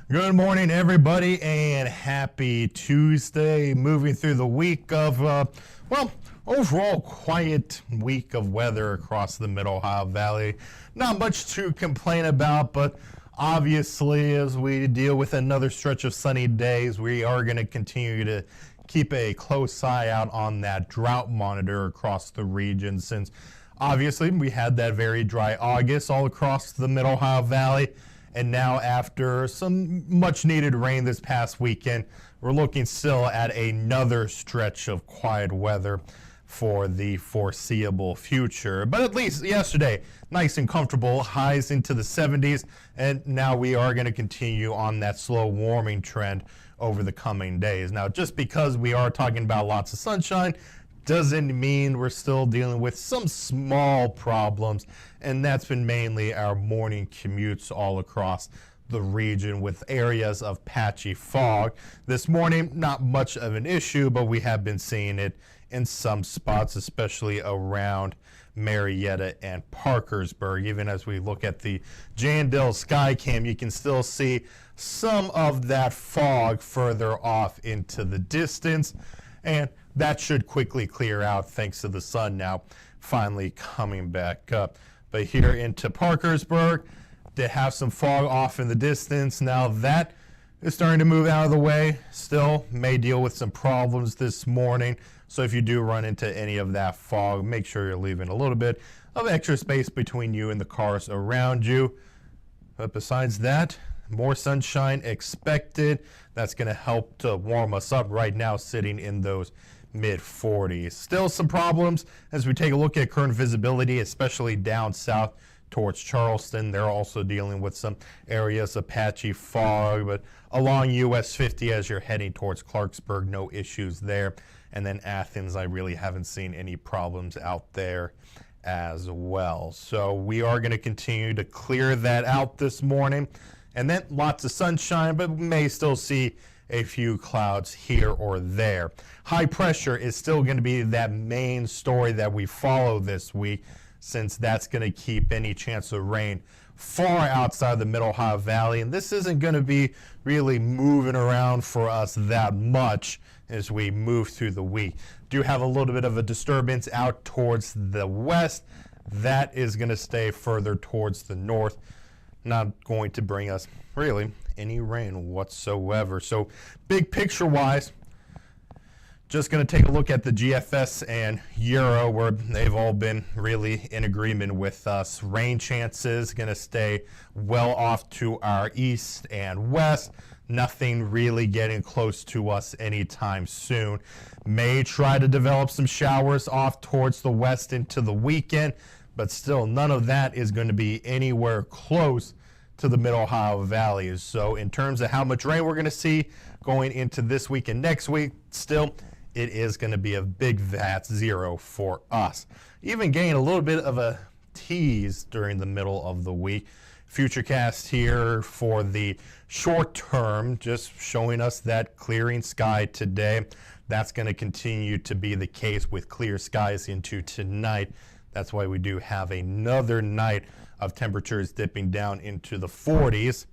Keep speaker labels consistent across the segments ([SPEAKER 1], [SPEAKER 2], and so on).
[SPEAKER 1] Good morning, everybody, and happy Tuesday. Moving through the week of, overall quiet week of weather across the Middle Ohio Valley. Not much to complain about, but obviously, as we deal with another stretch of sunny days, we are going to continue to keep a close eye out on that drought monitor across the region, since obviously we had that very dry August all across the Middle Ohio Valley. And now, after some much needed rain this past weekend, we're looking still at another stretch of quiet weather for the foreseeable future. But at least yesterday, nice and comfortable, highs into the 70s. And now we are going to continue on that slow warming trend over the coming days. Now, just because we are talking about lots of sunshine doesn't mean we're still dealing with some small problems, and that's been mainly our morning commutes all across the region with areas of patchy fog. This morning, not much of an issue, but we have been seeing it in some spots, especially around Marietta and Parkersburg. Even as we look at the Jandel Skycam, you can still see some of that fog further off into the distance, and that should quickly clear out thanks to the sun now finally coming back up. But here into Parkersburg, they have some fog off in the distance. Now that is starting to move out of the way. Still may deal with some problems this morning. So if you do run into any of that fog, make sure you're leaving a little bit of extra space between you and the cars around you. But besides that, more sunshine expected. That's going to help to warm us up right now, sitting in those mid-40s. Still some problems as we take a look at current visibility, especially down south towards Charleston. They're also dealing with some areas of patchy fog, but along US 50 as you're heading towards Clarksburg, no issues there. And then Athens, I really haven't seen any problems out there as well. So we are going to continue to clear that out this morning. And then lots of sunshine, but we may still see a few clouds here or there. High pressure is still going to be that main story that we follow this week, since that's going to keep any chance of rain far outside the Middle Ohio Valley. And this isn't going to be really moving around for us that much as we move through the week. Do have a little bit of a disturbance out towards the west. That is going to stay further towards the north. Not going to bring us really any rain whatsoever. So big picture wise, just going to take a look at the GFS and Euro, where they've all been really in agreement with us. Rain chances going to stay well off to our east and west. Nothing really getting close to us anytime soon. May try to develop some showers off towards the west into the weekend, but still none of that is going to be anywhere close to the Middle Ohio Valley. So in terms of how much rain we're going to see going into this week and next week, still it is going to be a big VAT zero for us. Even gain a little bit of a tease during the middle of the week. Futurecast here for the short term, just showing us that clearing sky today. That's going to continue to be the case with clear skies into tonight. That's why we do have another night of temperatures dipping down into the 40s.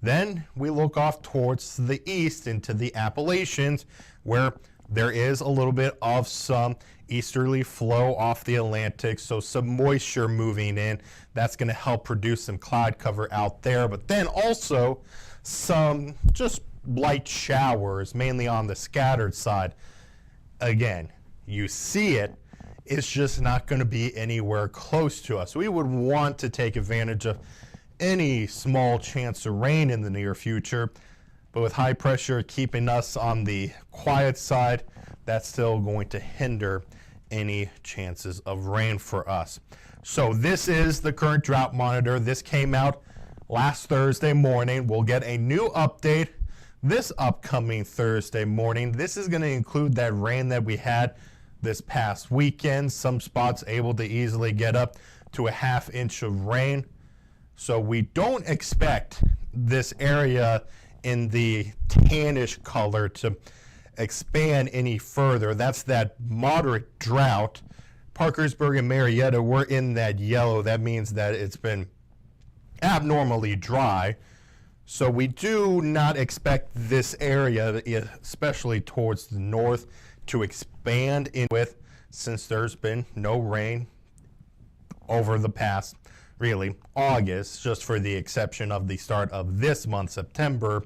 [SPEAKER 1] Then we look off towards the east into the Appalachians, where there is a little bit of some easterly flow off the Atlantic, so some moisture moving in. That's going to help produce some cloud cover out there, but then also some just light showers, mainly on the scattered side. Again, you see it. It's just not going to be anywhere close to us. We would want to take advantage of any small chance of rain in the near future, but with high pressure keeping us on the quiet side, that's still going to hinder any chances of rain for us. So this is the current drought monitor. This came out last Thursday morning. We'll get a new update this upcoming Thursday morning. This is going to include that rain that we had this past weekend. Some spots able to easily get up to a ½ inch of rain. So we don't expect this area in the tannish color to expand any further. That's that moderate drought Parkersburg and Marietta, we're in that yellow. That means that it's been abnormally dry. So we do not expect this area, especially towards the north, to expand in width since there's been no rain over the past, really, August, just for the exception of the start of this month, September,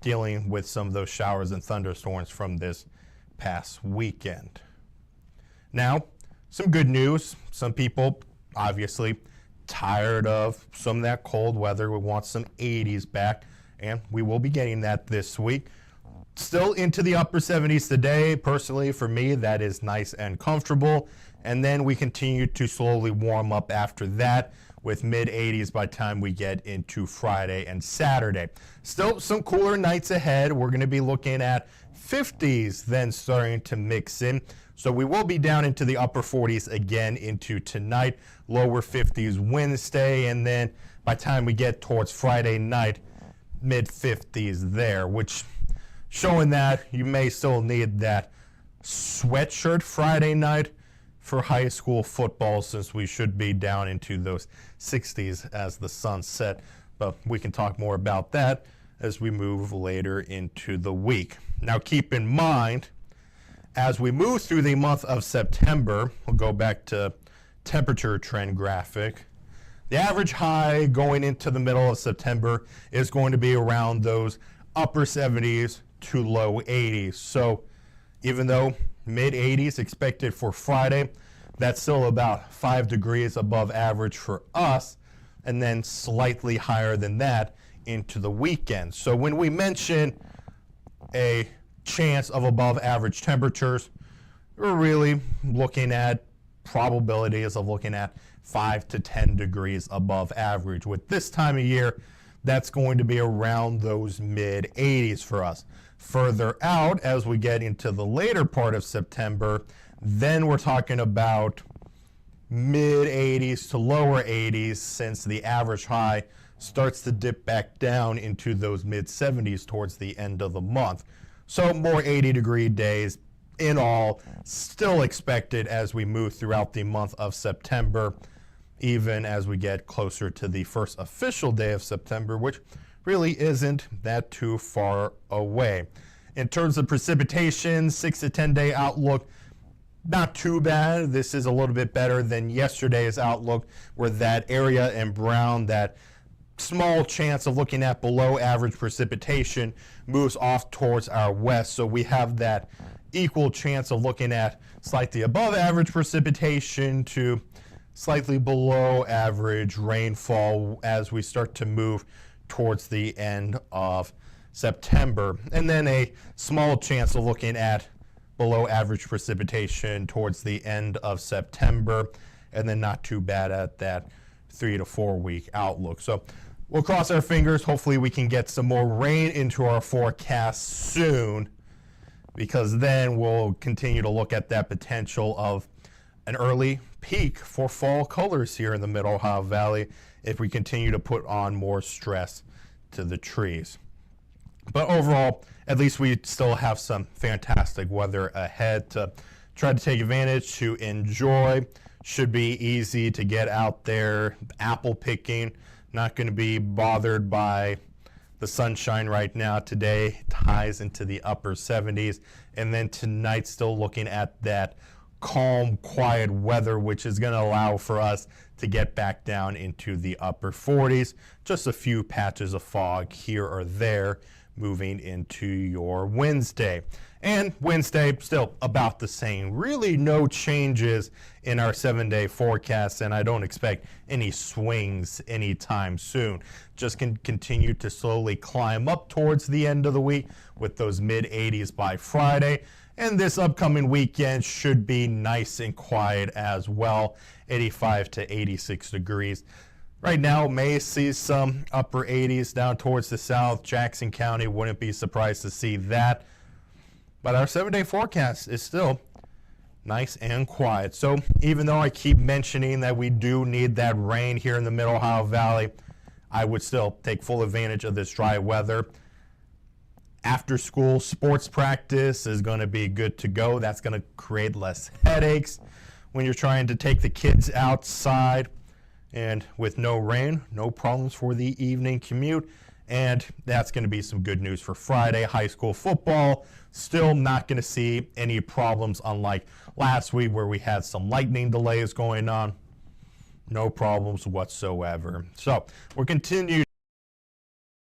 [SPEAKER 1] dealing with some of those showers and thunderstorms from this past weekend. Now, some good news. Some people, obviously, tired of some of that cold weather. We want some 80s back, and we will be getting that this week. Still into the upper 70s today. Personally, for me, that is nice and comfortable. And then we continue to slowly warm up after that with mid-80s by the time we get into Friday and Saturday. Still some cooler nights ahead. We're going to be looking at 50s then starting to mix in. So we will be down into the upper 40s again into tonight, lower 50s Wednesday, and then by the time we get towards Friday night, mid-50s there, which showing that you may still need that sweatshirt Friday night for high school football, since we should be down into those 60s as the sun set. But we can talk more about that as we move later into the week. Now keep in mind, as we move through the month of September, we'll go back to temperature trend graphic. The average high going into the middle of September is going to be around those upper 70s to low 80s. So even though mid 80s expected for Friday, that's still about 5 degrees above average for us, and then slightly higher than that into the weekend. So when we mention a chance of above average temperatures, we're really looking at probabilities of looking at 5 to 10 degrees above average. With this time of year, that's going to be around those mid 80s for us. Further out, as we get into the later part of September, then we're talking about mid 80s to lower 80s, since the average high starts to dip back down into those mid 70s towards the end of the month. So more 80-degree days in all still expected as we move throughout the month of September, even as we get closer to the first official day of September, which really isn't that too far away. In terms of precipitation, 6 to 10 day outlook, not too bad. This is a little bit better than yesterday's outlook, where that area in brown, that small chance of looking at below average precipitation, moves off towards our west. So we have that equal chance of looking at slightly above average precipitation to slightly below average rainfall as we start to move towards the end of September. And then a small chance of looking at below average precipitation towards the end of September, and then not too bad at that 3 to 4 week outlook. So we'll cross our fingers. Hopefully we can get some more rain into our forecast soon, because then we'll continue to look at that potential of an early peak for fall colors here in the Middle Ohio Valley if we continue to put on more stress to the trees. But overall, at least we still have some fantastic weather ahead to try to take advantage, to enjoy. Should be easy to get out there apple picking. Not going to be bothered by the sunshine right now. Today highs into the upper 70s, and then tonight still looking at that calm, quiet weather, which is going to allow for us to get back down into the upper 40s. Just a few patches of fog here or there moving into your Wednesday. And Wednesday, still about the same. Really no changes in our 7-day forecast, and I don't expect any swings anytime soon. Just can continue to slowly climb up towards the end of the week with those mid-80s by Friday. And this upcoming weekend should be nice and quiet as well, 85 to 86 degrees. Right now, may see some upper 80s down towards the south. Jackson County, wouldn't be surprised to see that. But our 7-day forecast is still nice and quiet. So even though I keep mentioning that we do need that rain here in the Middle Ohio Valley, I would still take full advantage of this dry weather. After school sports practice is going to be good to go. That's going to create less headaches when you're trying to take the kids outside. And with no rain, no problems for the evening commute. And that's going to be some good news for Friday. High school football, still not going to see any problems, unlike last week where we had some lightning delays going on. No problems whatsoever. So we'll continue